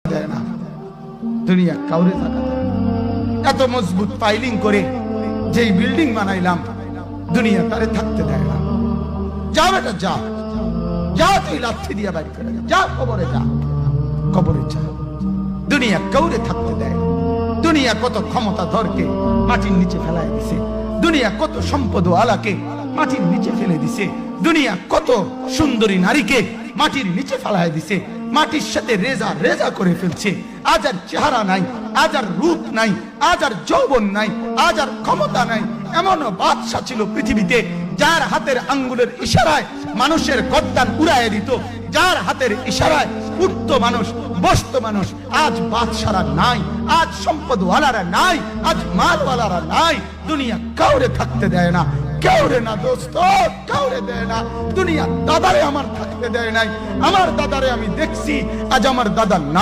দেয় না, দুনিয়া কাউরে থাকা দেয় না। এত মজবুত ফাইলিং করে যেই বিল্ডিং বানাইলাম, দুনিয়া তারে থাকতে দেয় না। যা বেটা যা, যা তুই লাথি দিয়া বাড়ি করে যা, কবরে যা, কবরে যা। দুনিয়া কাউরে থাকতে দেয় না। দুনিয়া কত ক্ষমতা ধরকে মাটির নিচে ফেলাই দিছে, দুনিয়া কত সম্পদ আলাকে মাটির নিচে ফেলে দিছে, দুনিয়া কত সুন্দরী নারীকে মাটির নিচে ফেলাই দিছে, মাটির সাথে রেজা রেজা করে ফেলছে। আজ আর চেহারা নাই, আজ আর রূপ নাই, আজ আর যৌবন নাই, আজ আর ক্ষমতা নাই। এমনও বাদশা ছিল পৃথিবীতে যার হাতের আঙ্গুলের ইশারায় মানুষের গর্দান উড়াইয়া দিত, যার হাতের ইশারায় উঠতো মানুষ, বসতো মানুষ। আজ বাদশারা নাই, আজ সম্পদওয়ালারা নাই, আজ মালওয়ালারা নাই। দুনিয়া কাউরে থাকতে দেয় না, কাউরে না দোস্ত, কাউরে দেয় না। দুনিয়া দাদারে আমার থাকতে দেয় নাই। আমার দাদারে আমি দেখছি, আজ আমার দাদা না।